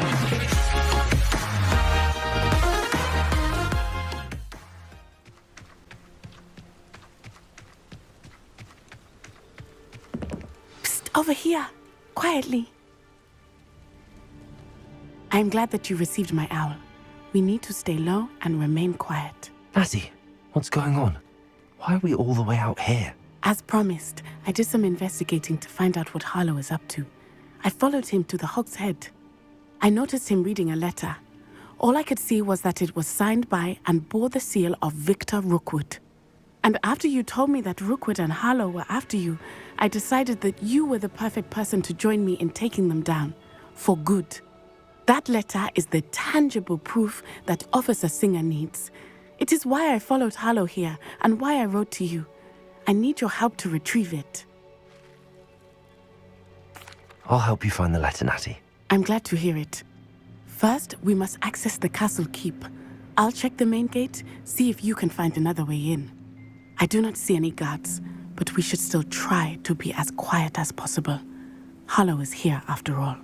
to be. Psst, over here. Quietly. I'm glad that you received my owl. We need to stay low and remain quiet. Natty, what's going on? Why are we all the way out here? As promised, I did some investigating to find out what Harlow is up to. I followed him to the Hog's Head. I noticed him reading a letter. All I could see was that it was signed by and bore the seal of Victor Rookwood. And after you told me that Rookwood and Harlow were after you, I decided that you were the perfect person to join me in taking them down. For good. That letter is the tangible proof that Officer Singer needs. It is why I followed Harlow here and why I wrote to you. I need your help to retrieve it. I'll help you find the letter, Natty. I'm glad to hear it. First, we must access the castle keep. I'll check the main gate, see if you can find another way in. I do not see any guards, but we should still try to be as quiet as possible. Harlow is here after all.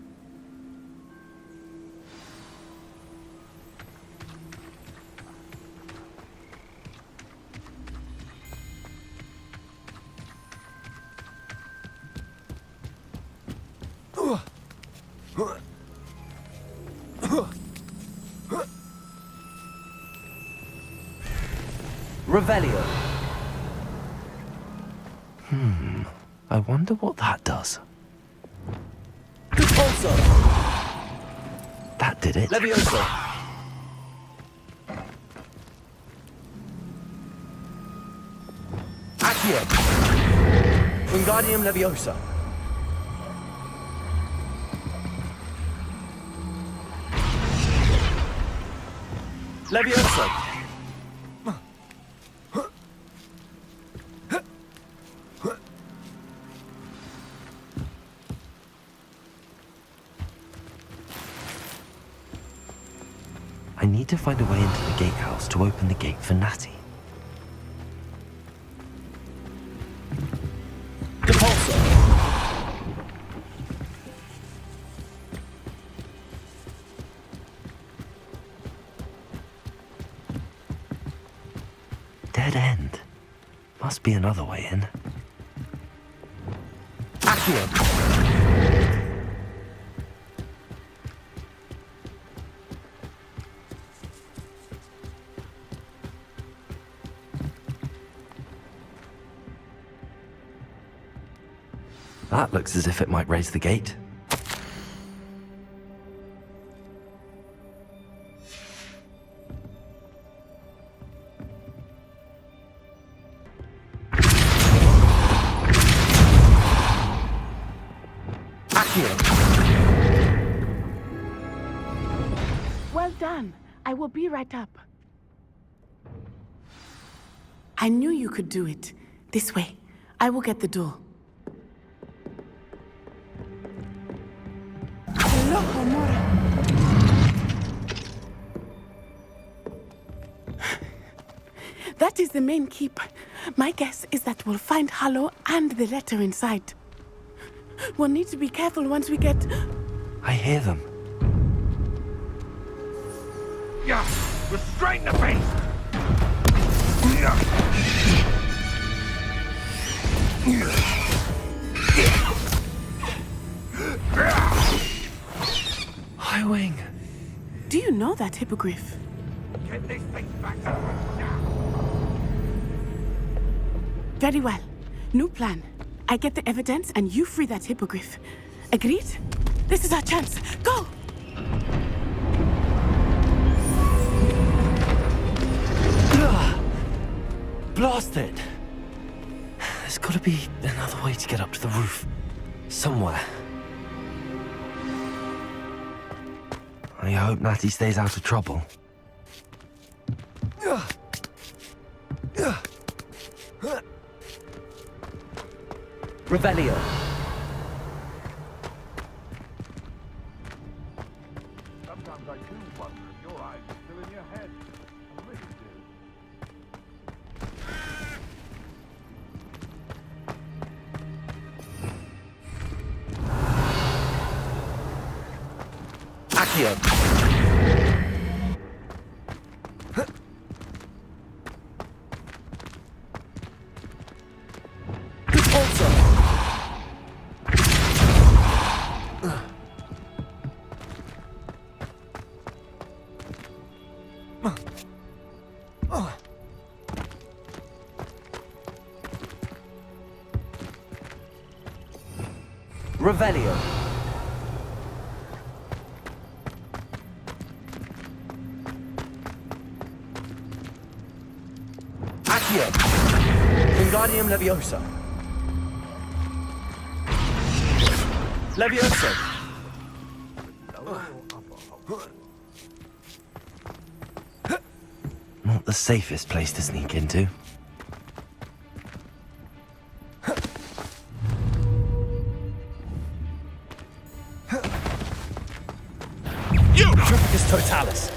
Revelio. I wonder what that does. Repulso. That did it. Levioso. Accio. Wingardium Leviosa. Levioso. I need to find a way into the gatehouse to open the gate for Natty. Repulso. Dead end. Must be another way in. Accio. That looks as if it might raise the gate. Well done. I will be right up. I knew you could do it. This way. I will get the door. That is the main keep. My guess is that we'll find Harlow and the letter inside. We'll need to be careful once we get... I hear them. Yeah, restrain the beast! High Wing. Do you know that hippogriff? Get this thing back to work now! Very well. New plan. I get the evidence and you free that hippogriff. Agreed? This is our chance. Go! Blasted! There's gotta be another way to get up to the roof. Somewhere. I hope Natty stays out of trouble. Revelio. Sometimes I do wonder if your eyes are still in your head. I really do. Accio. Repulsor. Revelio. Accio. Wingardium Leviosa. Leviosa. Not the safest place to sneak into. Triplicus Totalis.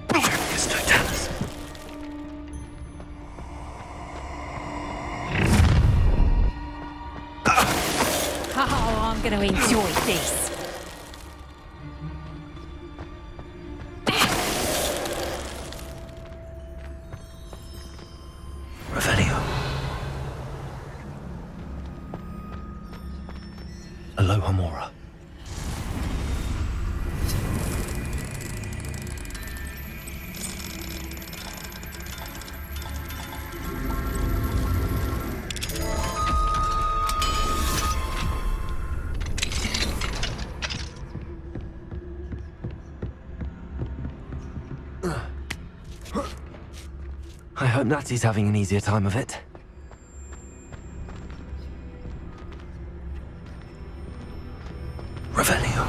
Triplicus Totalis. Oh, I'm going to enjoy this. Revelio. Aloha Mora. I hope Natsy's having an easier time of it. Revelio.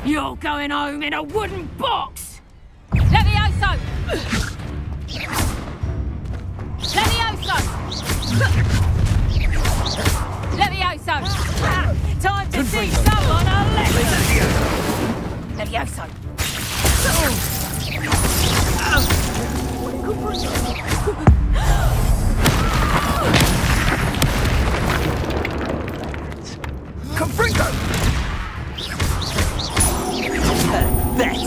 You're going home in a wooden box! Levioso! Levioso! Levioso! Time to teach someone a lesson! Levioso! Confringo! That's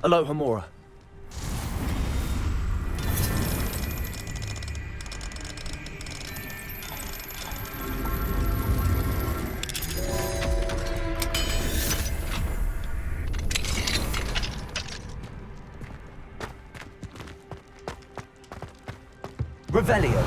Aloha Mora. Revelio.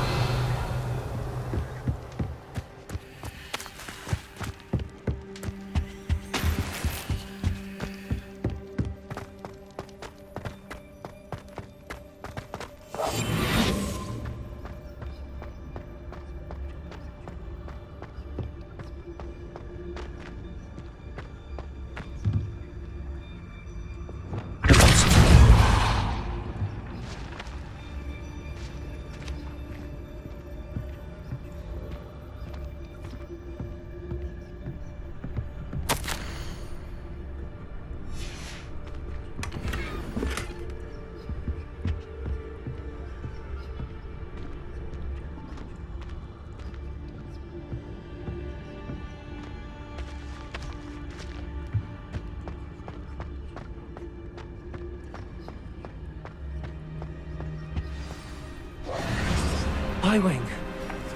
Wing.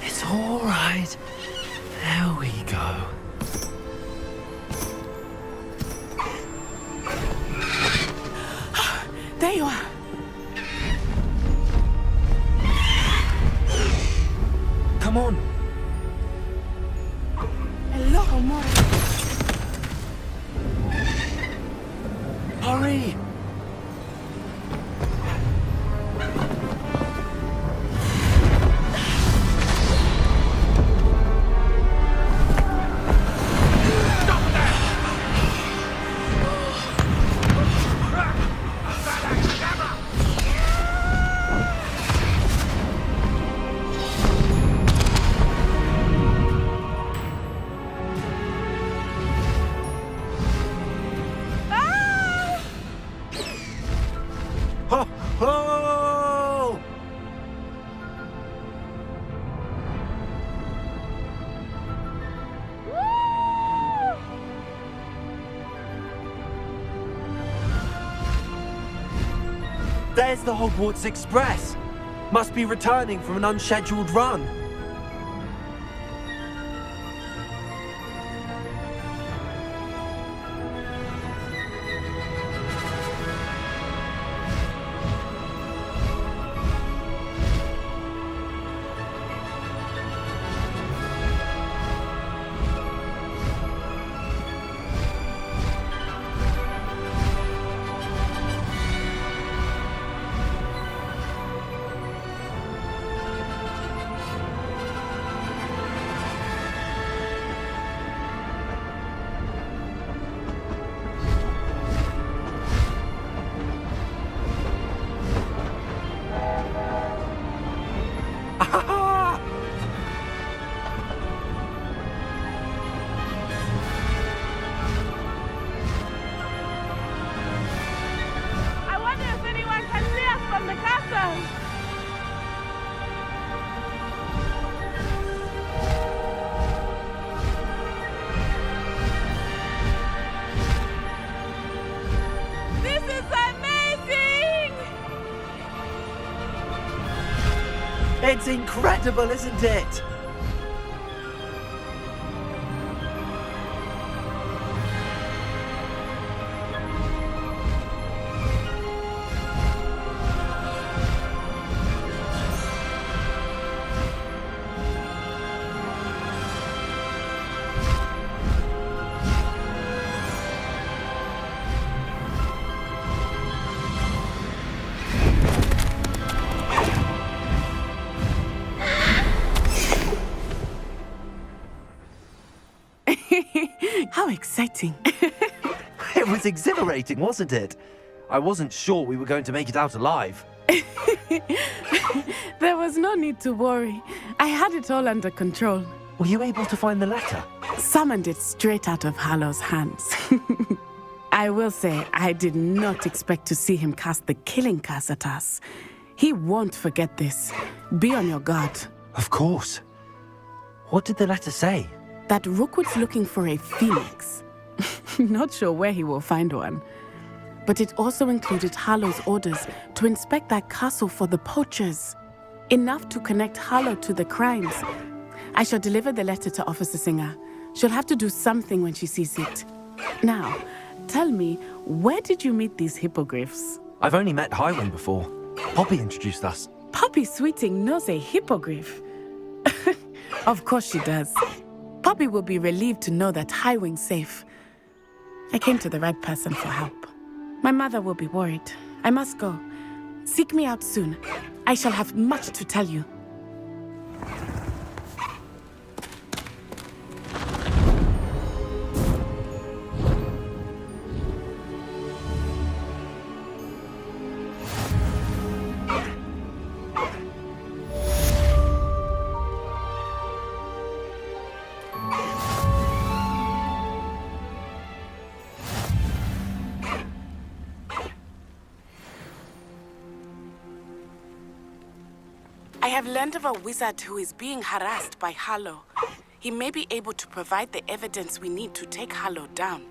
It's all right. There we go. There you are. Come on. Aloha Mora. Hurry! Ho! Ho! There's the Hogwarts Express. Must be returning from an unscheduled run. I wonder if anyone can see us from the castle. This is amazing! It's incredible, isn't it? How exciting. It was exhilarating, wasn't it? I wasn't sure we were going to make it out alive. There was no need to worry. I had it all under control. Were you able to find the letter? Summoned it straight out of Hallow's hands. I will say, I did not expect to see him cast the killing curse at us. He won't forget this. Be on your guard. Of course. What did the letter say? That Rookwood's looking for a phoenix. Not sure where he will find one. But it also included Hallow's orders to inspect that castle for the poachers. Enough to connect Hallow to the crimes. I shall deliver the letter to Officer Singer. She'll have to do something when she sees it. Now, tell me, where did you meet these hippogriffs? I've only met Highwing before. Poppy introduced us. Poppy Sweeting knows a hippogriff. Of course she does. Poppy will be relieved to know that Highwing's safe. I came to the right person for help. My mother will be worried. I must go. Seek me out soon. I shall have much to tell you. I have learned of a wizard who is being harassed by Hallow. He may be able to provide the evidence we need to take Hallow down.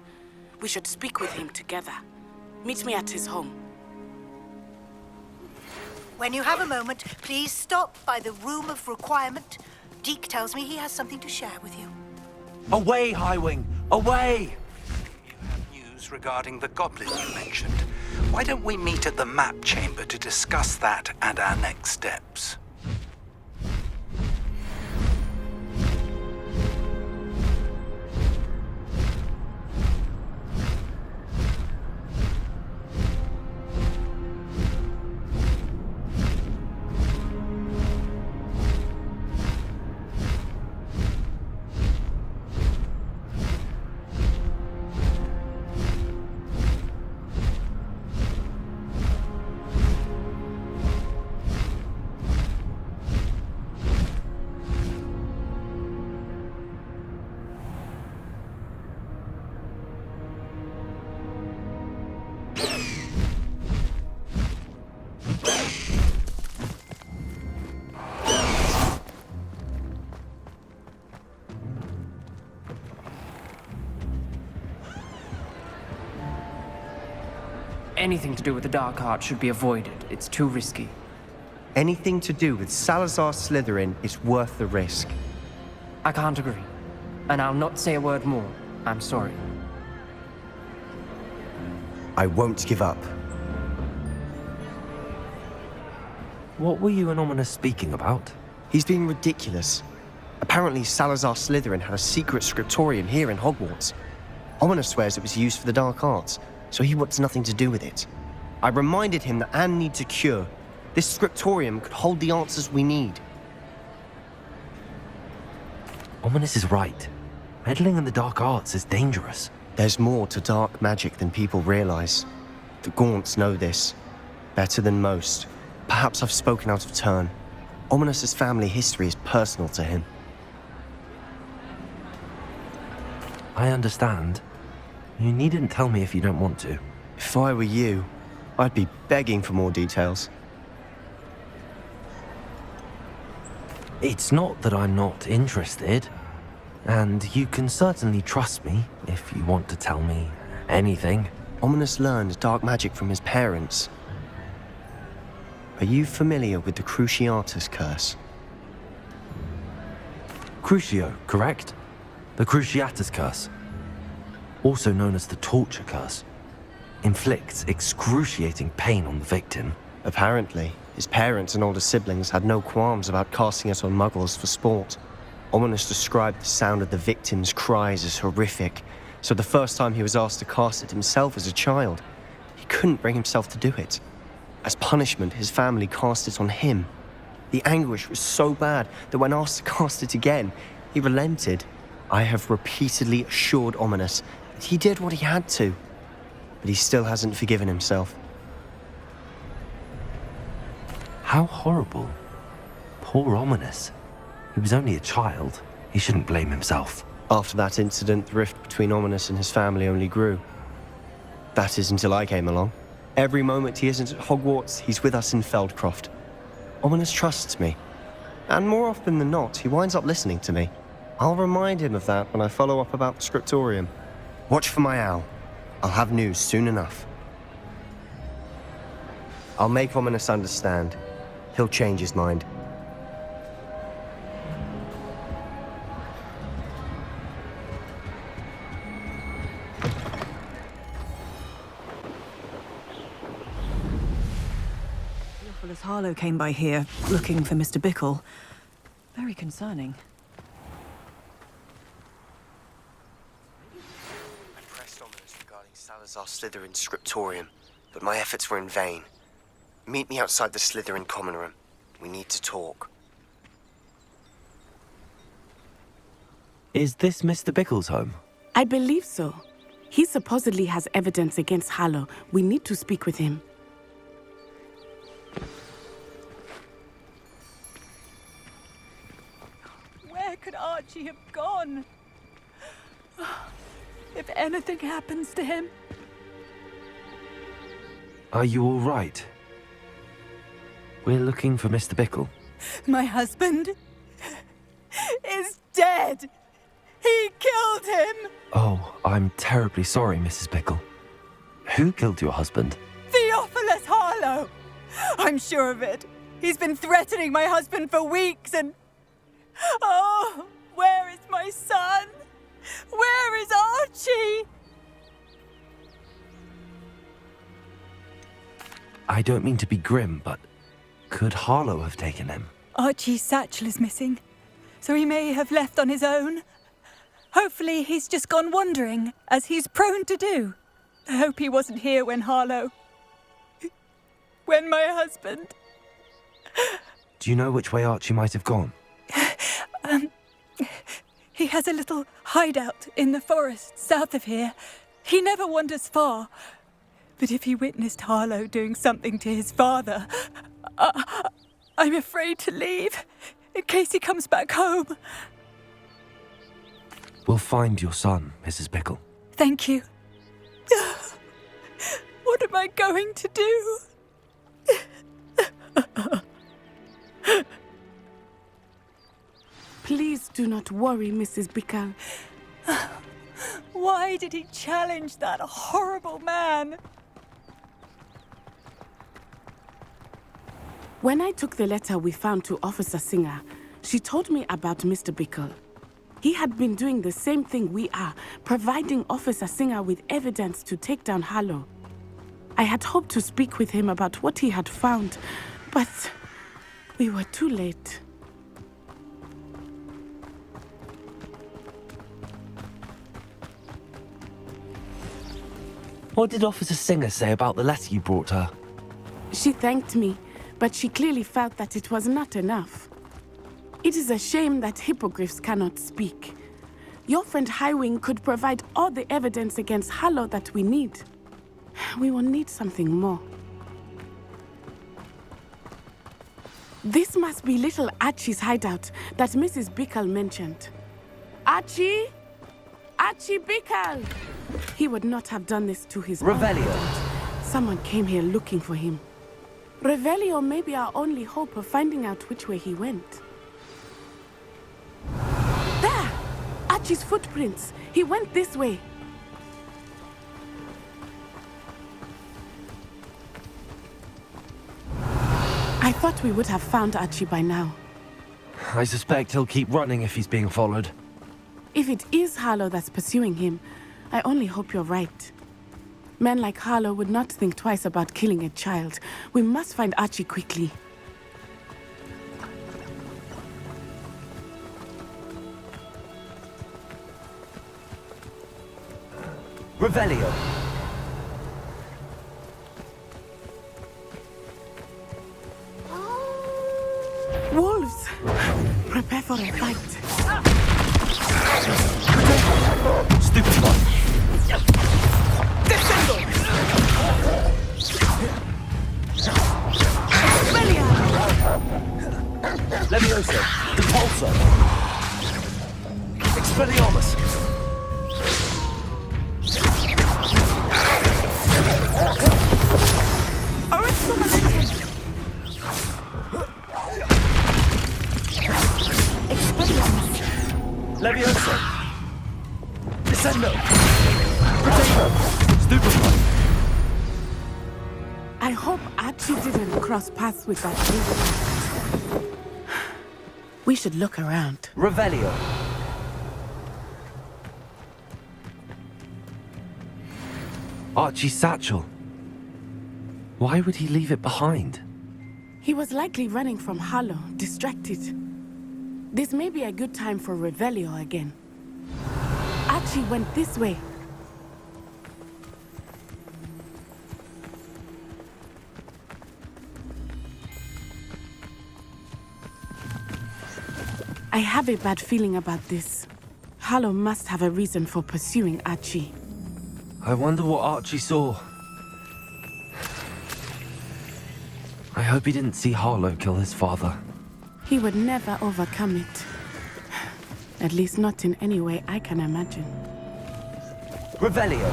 We should speak with him together. Meet me at his home. When you have a moment, please stop by the Room of Requirement. Deke tells me he has something to share with you. Away, Highwing! Away! You have news regarding the goblin you mentioned. Why don't we meet at the map chamber to discuss that and our next steps? Anything to do with the Dark Arts should be avoided. It's too risky. Anything to do with Salazar Slytherin is worth the risk. I can't agree. And I'll not say a word more. I'm sorry. I won't give up. What were you and Ominous speaking about? He's being ridiculous. Apparently, Salazar Slytherin had a secret scriptorium here in Hogwarts. Ominous swears it was used for the Dark Arts, so he wants nothing to do with it. I reminded him that Anne needs a cure. This scriptorium could hold the answers we need. Ominous is right. Meddling in the Dark Arts is dangerous. There's more to dark magic than people realize. The Gaunts know this. Better than most. Perhaps I've spoken out of turn. Ominous's family history is personal to him. I understand. You needn't tell me if you don't want to. If I were you, I'd be begging for more details. It's not that I'm not interested. And you can certainly trust me if you want to tell me anything. Ominous learned dark magic from his parents. Are you familiar with the Cruciatus curse? Crucio, correct? The Cruciatus curse. Also known as the torture curse. Inflicts excruciating pain on the victim. Apparently, his parents and older siblings had no qualms about casting it on muggles for sport. Ominous described the sound of the victim's cries as horrific, so the first time he was asked to cast it himself as a child, he couldn't bring himself to do it. As punishment, his family cast it on him. The anguish was so bad that when asked to cast it again, he relented. I have repeatedly assured Ominous that he did what he had to, but he still hasn't forgiven himself. How horrible. Poor Ominous. He was only a child. He shouldn't blame himself. After that incident, the rift between Ominous and his family only grew. That is until I came along. Every moment he isn't at Hogwarts, he's with us in Feldcroft. Ominous trusts me. And more often than not, he winds up listening to me. I'll remind him of that when I follow up about the scriptorium. Watch for my owl. I'll have news soon enough. I'll make Ominous understand. He'll change his mind. Theophilus Harlow came by here, looking for Mr. Bickle. Very concerning. I pressed Ominous regarding Salazar Slytherin's scriptorium, but my efforts were in vain. Meet me outside the Slytherin common room. We need to talk. Is this Mr. Bickle's home? I believe so. He supposedly has evidence against Harlow. We need to speak with him. Where could Archie have gone? If anything happens to him... Are you all right? We're looking for Mr. Bickle. My husband is dead. He killed him. Oh, I'm terribly sorry, Mrs. Bickle. Who killed your husband? Theophilus Harlow. I'm sure of it. He's been threatening my husband for weeks and... Oh, where is my son? Where is Archie? I don't mean to be grim, but could Harlow have taken him? Archie's satchel is missing, so he may have left on his own. Hopefully he's just gone wandering, as he's prone to do. I hope he wasn't here when when my husband... Do you know which way Archie might have gone? He has a little hideout in the forest south of here. He never wanders far. But if he witnessed Harlow doing something to his father, I'm afraid to leave, in case he comes back home. We'll find your son, Mrs. Bickle. Thank you. What am I going to do? Please do not worry, Mrs. Bickle. Why did he challenge that horrible man? When I took the letter we found to Officer Singer, she told me about Mr. Bickle. He had been doing the same thing we are, providing Officer Singer with evidence to take down Harlow. I had hoped to speak with him about what he had found, but we were too late. What did Officer Singer say about the letter you brought her? She thanked me, but she clearly felt that it was not enough. It is a shame that hippogriffs cannot speak. Your friend Highwing could provide all the evidence against Harlow that we need. We will need something more. This must be little Archie's hideout that Mrs. Bickle mentioned. Archie? Archie Bickle! He would not have done this to his Revelio. own. Someone came here looking for him. Revelio may be our only hope of finding out which way he went. There! Archie's footprints. He went this way. I thought we would have found Archie by now. I suspect he'll keep running if he's being followed. If it is Harlow that's pursuing him, I only hope you're right. Men like Harlow would not think twice about killing a child. We must find Archie quickly. Revelio. Wolves! Prepare for a fight. Stupid one. Levioso. Repulso. Expelliarmus. Levioso. Descendo. Protego. Stupefy. I hope Archie didn't cross paths with that thing. We should look around. Revelio. Archie's satchel. Why would he leave it behind? He was likely running from Harlow, distracted. This may be a good time for Revelio again. Archie went this way. I have a bad feeling about this. Harlow must have a reason for pursuing Archie. I wonder what Archie saw. I hope he didn't see Harlow kill his father. He would never overcome it. At least not in any way I can imagine. Revelio.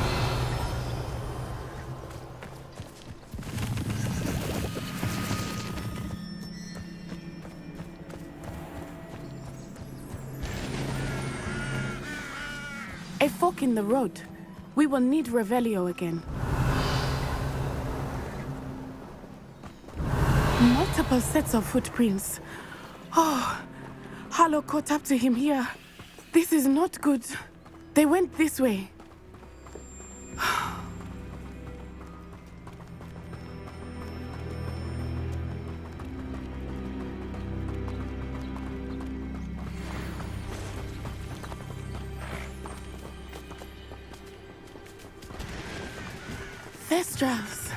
A fork in the road. We will need Revelio again. Multiple sets of footprints. Oh, Harlow caught up to him here. This is not good. They went this way. Thestrals.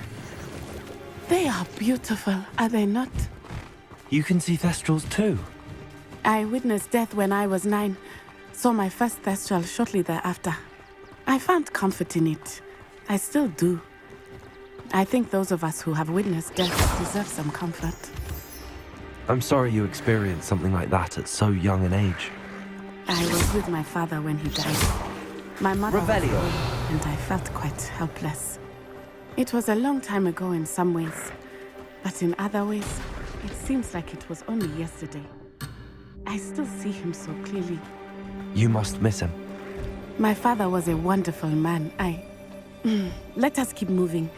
They are beautiful, are they not? You can see Thestrals too. I witnessed death when I was 9. Saw my first Thestral shortly thereafter. I found comfort in it. I still do. I think those of us who have witnessed death deserve some comfort. I'm sorry you experienced something like that at so young an age. I was with my father when he died. My mother was Revelio. ill, and I felt quite helpless. It was a long time ago in some ways, but in other ways, it seems like it was only yesterday. I still see him so clearly. You must miss him. My father was a wonderful man. Let us keep moving.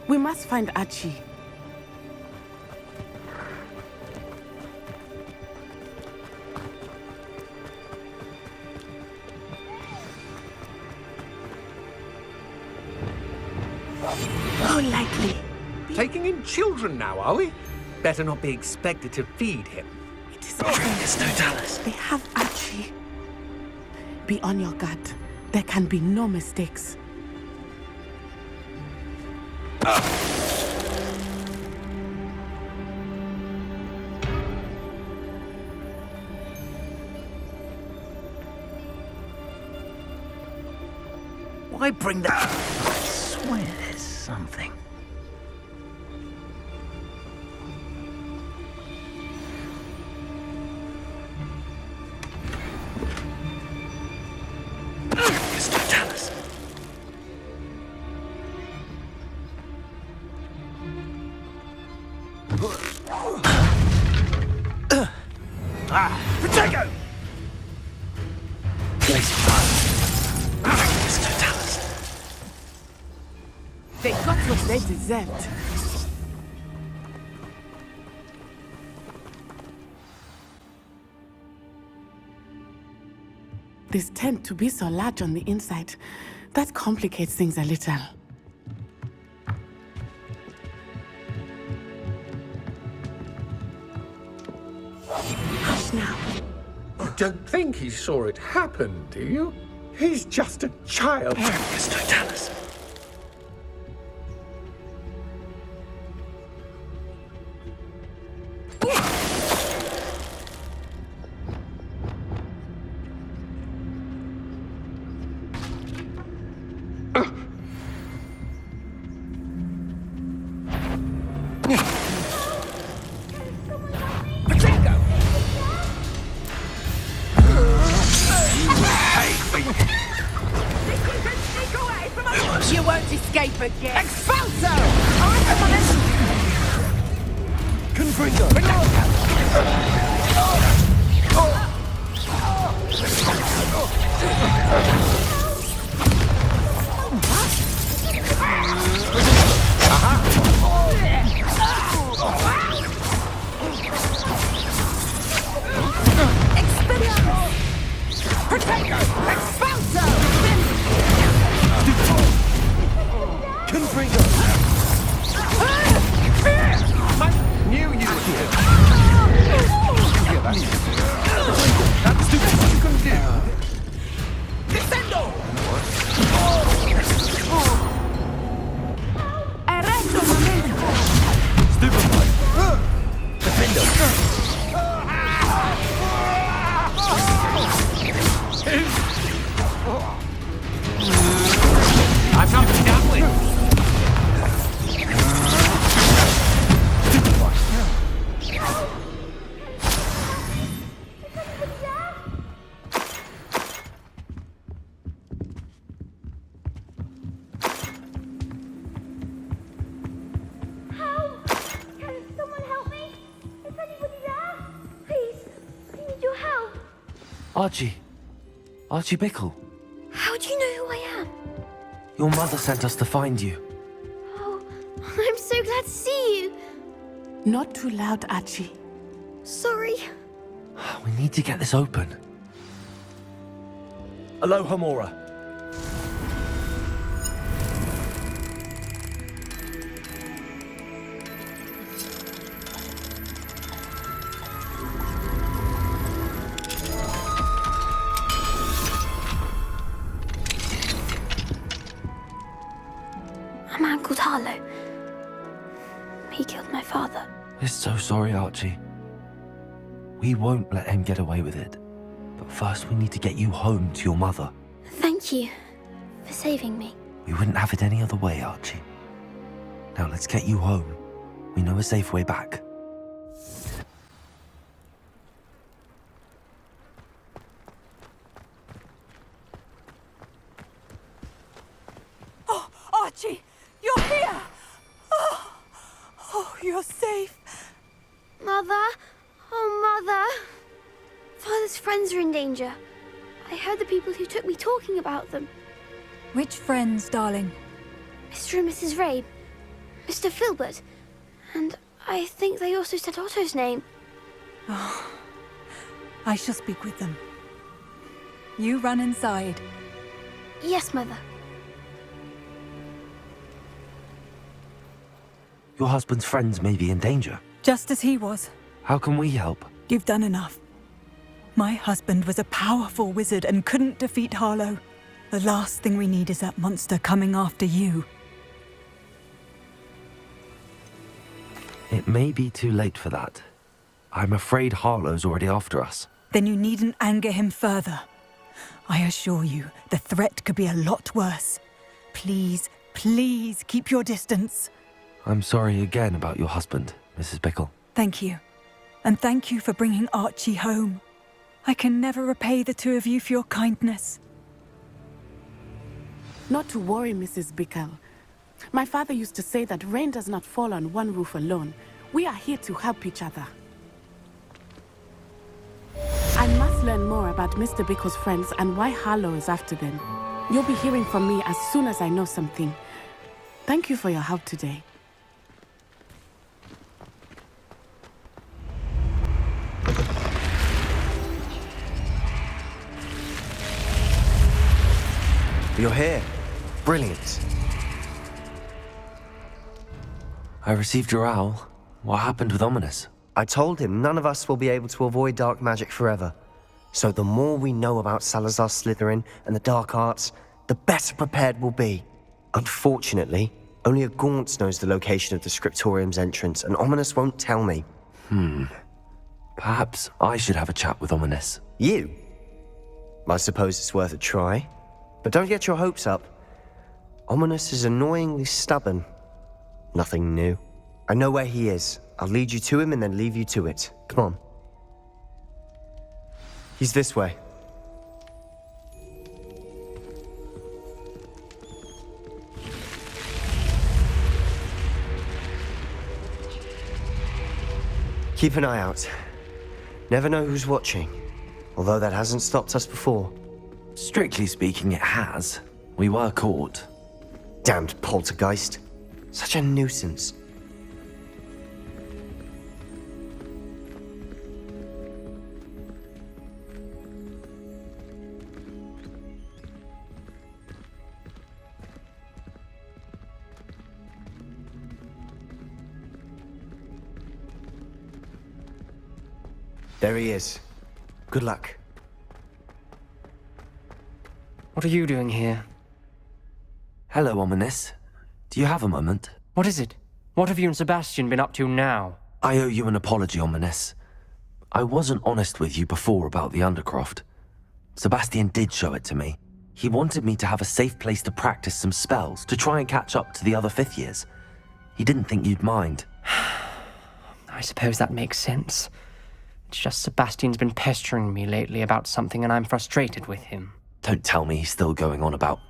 We must find Archie. Oh, likely. Taking in children now, are we? Better not be expected to feed him. It is Totalis. They have Archie. Be on your guard. There can be no mistakes. Why bring that? I swear there's something. It's Totalis. Protego! It's Totalis. They got what they deserved. This tent to be so large on the inside, that complicates things a little. Hush now. You don't think he saw it happen, do you? He's just a child. It's Totalis. You won't escape again. Expulso! Confringo! Protego! Expulso! Confringo! I knew you would do it. You hear that? That's the best you can do. Descendo! Arresto un momento! Stupefy! Defendo! I've something down with. Archie Bickle. How do you know who I am? Your mother sent us to find you. Oh, I'm so glad to see you. Not too loud, Archie. Sorry. We need to get this open. Aloha, Mora. A man called Harlow. He killed my father. We're so sorry, Archie. We won't let him get away with it. But first we need to get you home to your mother. Thank you for saving me. We wouldn't have it any other way, Archie. Now let's get you home. We know a safe way back. Oh, Archie, you're here! Oh, you're safe. Mother? Oh, Mother. Father's friends are in danger. I heard the people who took me talking about them. Which friends, darling? Mr. and Mrs. Rabe, Mr. Filbert, and I think they also said Otto's name. Oh, I shall speak with them. You run inside. Yes, Mother. Your husband's friends may be in danger. Just as he was. How can we help? You've done enough. My husband was a powerful wizard and couldn't defeat Harlow. The last thing we need is that monster coming after you. It may be too late for that. I'm afraid Harlow's already after us. Then you needn't anger him further. I assure you, the threat could be a lot worse. Please, please keep your distance. I'm sorry again about your husband, Mrs. Bickle. Thank you. And thank you for bringing Archie home. I can never repay the two of you for your kindness. Not to worry, Mrs. Bickle. My father used to say that rain does not fall on one roof alone. We are here to help each other. I must learn more about Mr. Bickle's friends and why Harlow is after them. You'll be hearing from me as soon as I know something. Thank you for your help today. You're here. Brilliant. I received your owl. What happened with Ominous? I told him none of us will be able to avoid dark magic forever. So the more we know about Salazar Slytherin and the dark arts, the better prepared we'll be. Unfortunately, only a Gaunt knows the location of the Scriptorium's entrance, and Ominous won't tell me. Perhaps I should have a chat with Ominous. You? I suppose it's worth a try. But don't get your hopes up. Ominous is annoyingly stubborn. Nothing new. I know where he is. I'll lead you to him and then leave you to it. Come on. He's this way. Keep an eye out. Never know who's watching. Although that hasn't stopped us before. Strictly speaking, it has. We were caught. Damned poltergeist. Such a nuisance. There he is. Good luck. What are you doing here? Hello, Ominous. Do you have a moment? What is it? What have you and Sebastian been up to now? I owe you an apology, Ominous. I wasn't honest with you before about the Undercroft. Sebastian did show it to me. He wanted me to have a safe place to practice some spells, to try and catch up to the other fifth years. He didn't think you'd mind. I suppose that makes sense. It's just Sebastian's been pestering me lately about something and I'm frustrated with him. Don't tell me he's still going on about,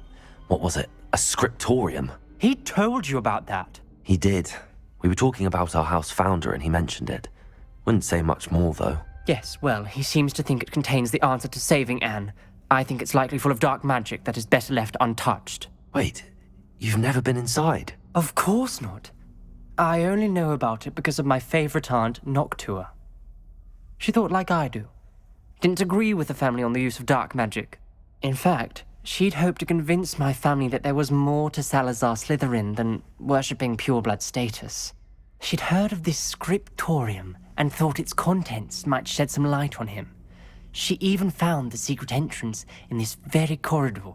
what was it, a scriptorium? He told you about that. He did. We were talking about our house founder and he mentioned it. Wouldn't say much more, though. Yes, well, he seems to think it contains the answer to saving Anne. I think it's likely full of dark magic that is better left untouched. Wait, you've never been inside? Of course not. I only know about it because of my favorite aunt, Noctua. She thought like I do. Didn't agree with the family on the use of dark magic. In fact, she'd hoped to convince my family that there was more to Salazar Slytherin than worshipping pureblood status. She'd heard of this scriptorium and thought its contents might shed some light on him. She even found the secret entrance in this very corridor.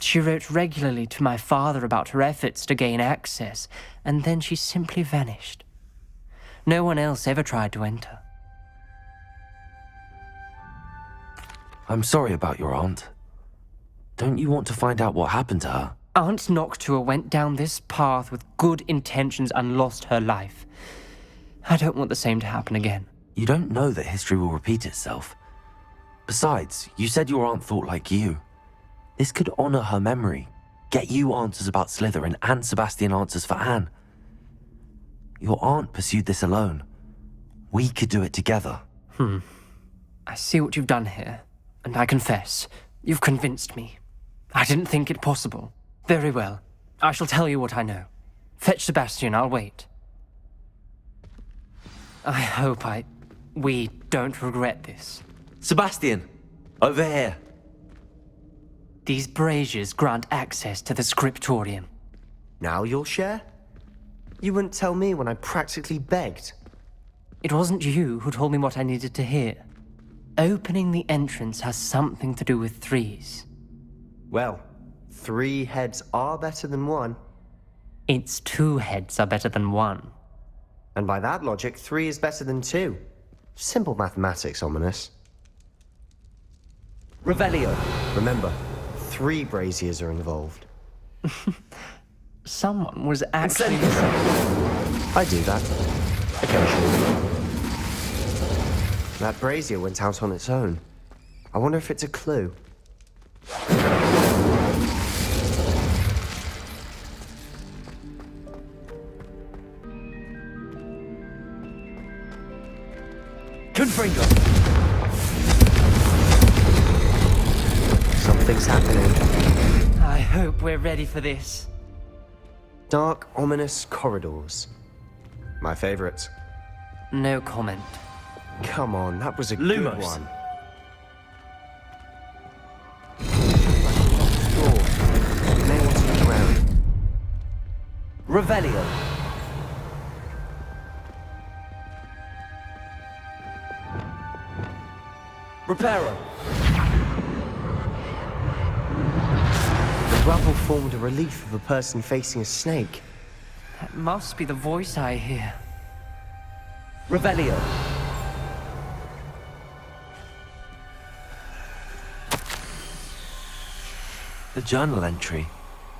She wrote regularly to my father about her efforts to gain access, and then she simply vanished. No one else ever tried to enter. I'm sorry about your aunt. Don't you want to find out what happened to her? Aunt Noctua went down this path with good intentions and lost her life. I don't want the same to happen again. You don't know that history will repeat itself. Besides, you said your aunt thought like you. This could honor her memory, get you answers about Slytherin and Sebastian answers for Anne. Your aunt pursued this alone. We could do it together. I see what you've done here, and I confess, you've convinced me. I didn't think it possible. Very well. I shall tell you what I know. Fetch Sebastian, I'll wait. I hope we don't regret this. Sebastian! Over here! These braziers grant access to the scriptorium. Now you'll share? You wouldn't tell me when I practically begged. It wasn't you who told me what I needed to hear. Opening the entrance has something to do with threes. Well, 3 heads are better than 1. It's 2 heads are better than 1. And by that logic, 3 is better than 2. Simple mathematics, Ominous. Revelio. Remember, 3 braziers are involved. Someone was actually... I do that. Occasionally. That brazier went out on its own. I wonder if it's a clue. Confringo! Something's happening. I hope we're ready for this. Dark, ominous corridors. My favorite. No comment. Come on, that was a good Lumos. one. You may want to look around. Revelio! Reparo! The rubble formed a relief of a person facing a snake. That must be the voice I hear. Revelio! The journal entry,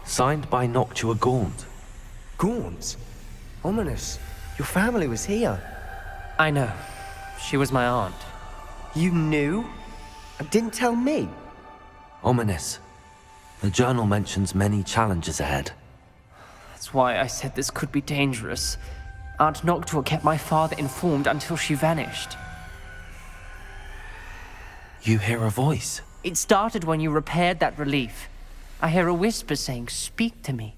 signed by Noctua Gaunt. Gaunt? Ominous. Your family was here. I know. She was my aunt. You knew? And didn't tell me? Ominous. The journal mentions many challenges ahead. That's why I said this could be dangerous. Aunt Noctua kept my father informed until she vanished. You hear a voice. It started when you repaired that relief. I hear a whisper saying, "Speak to me."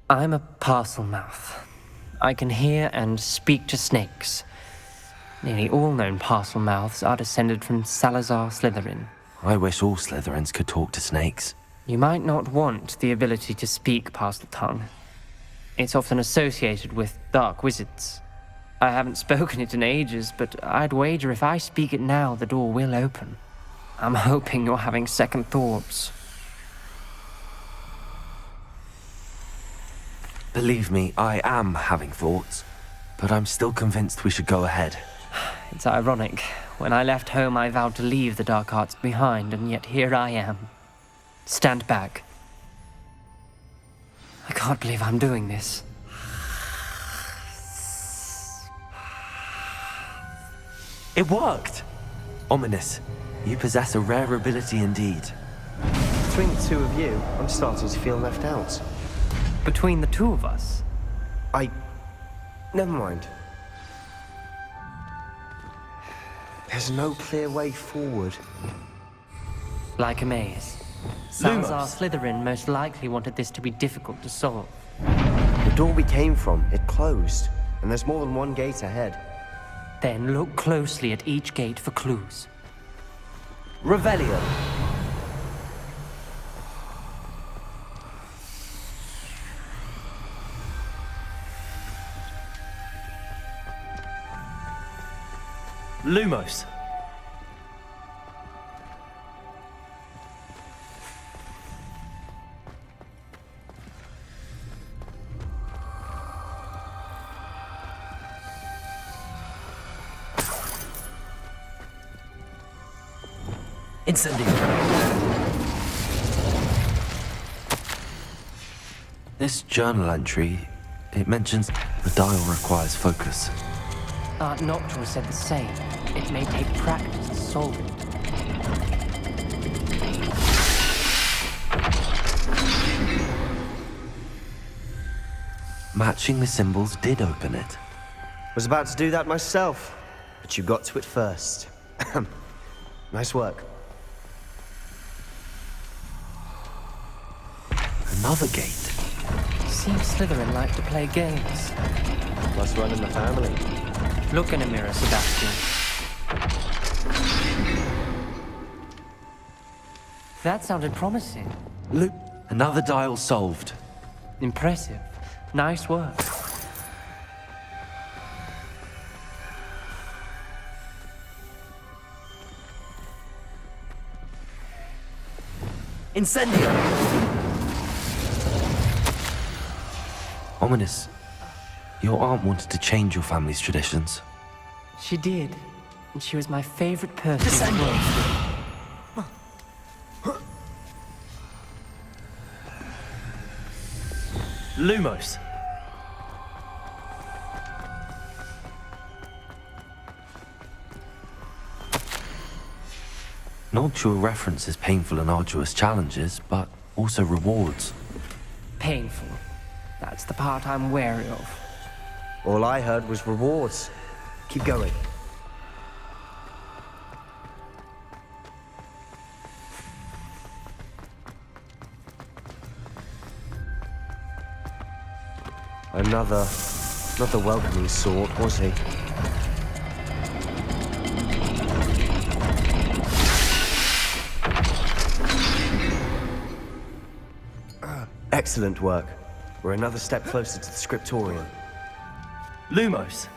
I'm a parcel mouth. I can hear and speak to snakes. Nearly all known parcel mouths are descended from Salazar Slytherin. I wish all Slytherins could talk to snakes. You might not want the ability to speak parcel tongue. It's often associated with dark wizards. I haven't spoken it in ages, but I'd wager if I speak it now, the door will open. I'm hoping you're having second thoughts. Believe me, I am having thoughts, but I'm still convinced we should go ahead. It's ironic. When I left home, I vowed to leave the dark arts behind, and yet here I am. Stand back. I can't believe I'm doing this. It worked! Ominous, you possess a rare ability indeed. Between the 2 of you, I'm starting to feel left out. Between the 2 of us? Never mind. There's no clear way forward. Like a maze. Salazar Slytherin most likely wanted this to be difficult to solve. The door we came from, it closed. And there's more than one gate ahead. Then look closely at each gate for clues. Revelio! Lumos! Incendio! This journal entry, it mentions the dial requires focus. Aunt Noctua said the same. It may take practice to solve it. Matching the symbols did open it. Was about to do that myself, but you got to it first. Nice work. Another gate. Seems Slytherin like to play games. Must run in the family. Look in a mirror, Sebastian. That sounded promising. Look, another dial solved. Impressive. Nice work. Incendio! Ominous, your aunt wanted to change your family's traditions. She did. And she was my favorite person in the world. Lumos! Noctua references painful and arduous challenges, but also rewards. Painful. That's the part I'm wary of. All I heard was rewards. Keep going. Another welcoming sort, was he? Excellent work. We're another step closer to the scriptorium. Lumos!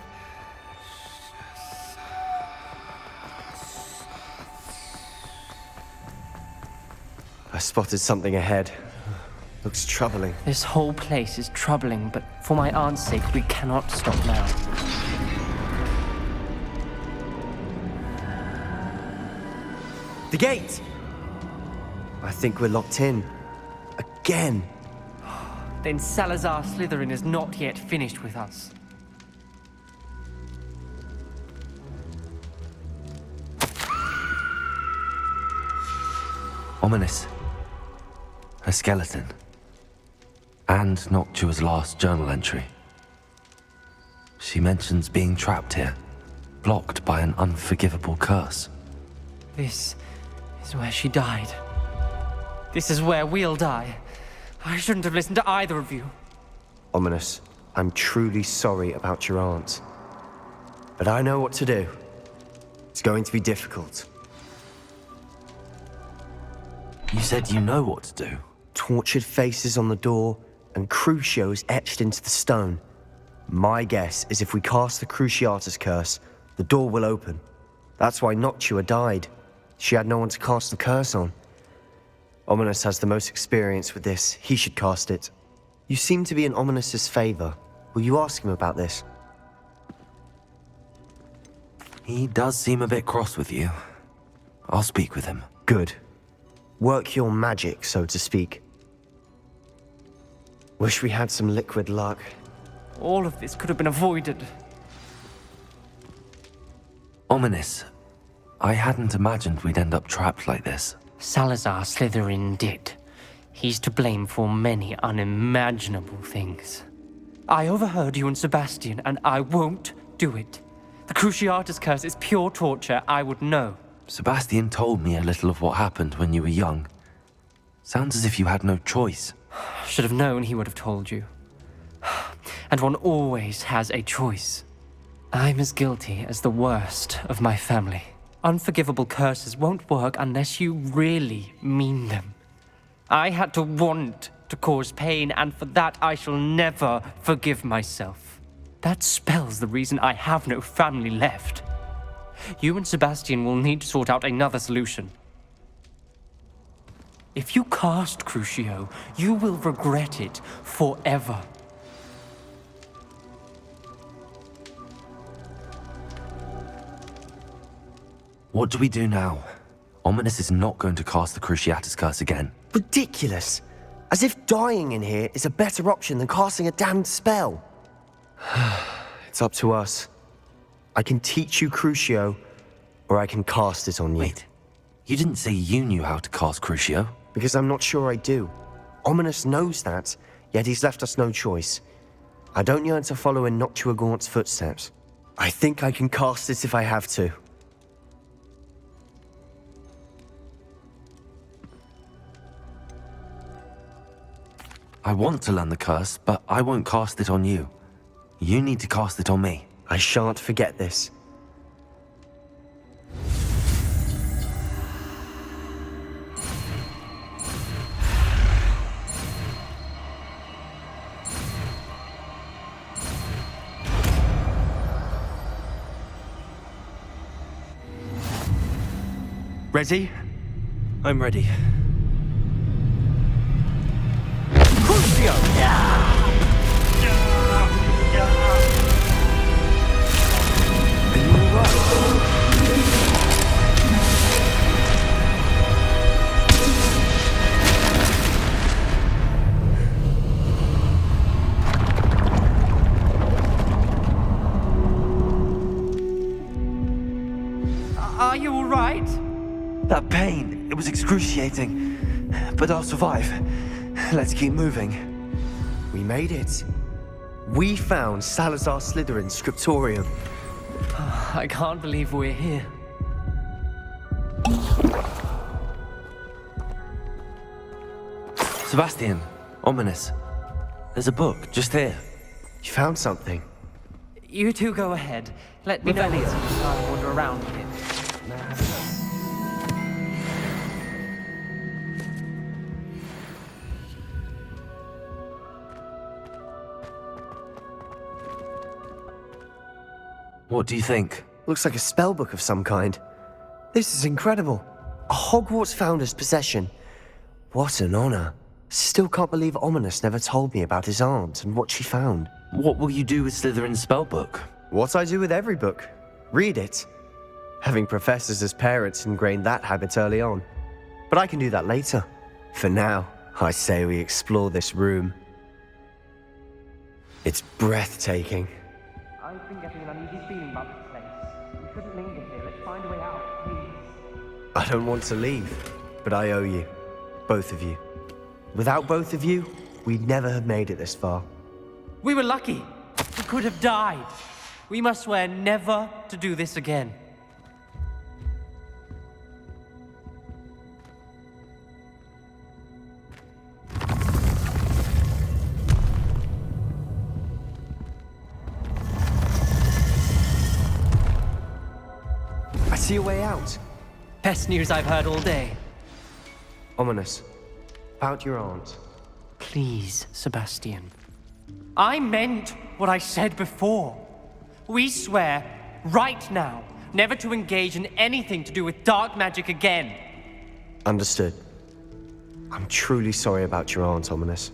I spotted something ahead. Looks troubling. This whole place is troubling, but for my aunt's sake, we cannot stop now. The gate! I think we're locked in. Again. Then Salazar Slytherin is not yet finished with us. Ominous. A skeleton. And Noctua's last journal entry. She mentions being trapped here, blocked by an unforgivable curse. This is where she died. This is where we'll die. I shouldn't have listened to either of you. Ominous, I'm truly sorry about your aunt. But I know what to do. It's going to be difficult. You said you know what to do. Tortured faces on the door, and Crucios etched into the stone. My guess is if we cast the Cruciatus curse, the door will open. That's why Noctua died. She had no one to cast the curse on. Ominous has the most experience with this. He should cast it. You seem to be in Ominous's favor. Will you ask him about this? He does seem a bit cross with you. I'll speak with him. Good. Work your magic, so to speak. Wish we had some liquid luck. All of this could have been avoided. Ominous. I hadn't imagined we'd end up trapped like this. Salazar Slytherin did. He's to blame for many unimaginable things. I overheard you and Sebastian, and I won't do it. The Cruciatus curse is pure torture. I would know. Sebastian told me a little of what happened when you were young. Sounds as if you had no choice. Should have known he would have told you. And one always has a choice. I'm as guilty as the worst of my family. Unforgivable curses won't work unless you really mean them. I had to want to cause pain, and for that I shall never forgive myself. That spells the reason I have no family left. You and Sebastian will need to sort out another solution. If you cast Crucio, you will regret it forever. What do we do now? Ominous is not going to cast the Cruciatus curse again. Ridiculous! As if dying in here is a better option than casting a damned spell. It's up to us. I can teach you Crucio, or I can cast it on you. Wait, you didn't say you knew how to cast Crucio? Because I'm not sure I do. Ominous knows that, yet he's left us no choice. I don't yearn to follow in Noctua Gaunt's footsteps. I think I can cast it if I have to. I want to learn the curse, but I won't cast it on you. You need to cast it on me. I shan't forget this. Ready? I'm ready. right? That pain, it was excruciating. But I'll survive. Let's keep moving. We made it. We found Salazar Slytherin's scriptorium. I can't believe we're here. Sebastian, ominous. There's a book just here. You found something? You two go ahead. Let me know when it's time to wander around a bit. What do you think? Looks like a spellbook of some kind. This is incredible. A Hogwarts founder's possession. What an honor. Still can't believe Ominous never told me about his aunt and what she found. What will you do with Slytherin's spellbook? What I do with every book. Read it. Having professors as parents ingrained that habit early on. But I can do that later. For now, I say we explore this room. It's breathtaking. I've been getting an uneasy feeling about this place. We shouldn't linger here. Let's find a way out, please. I don't want to leave, but I owe you. Both of you. Without both of you, we'd never have made it this far. We were lucky. We could have died. We must swear never to do this again. I see a way out. Best news I've heard all day. Ominous. About your aunt. Please, Sebastian. I meant what I said before. We swear, right now, never to engage in anything to do with dark magic again. Understood. I'm truly sorry about your aunt, Ominous.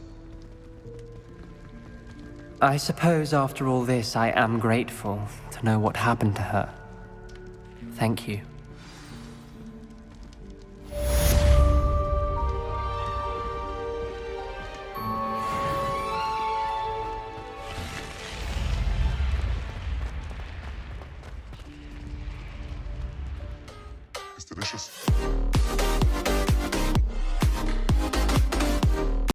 I suppose after all this, I am grateful to know what happened to her. Thank you. It's delicious.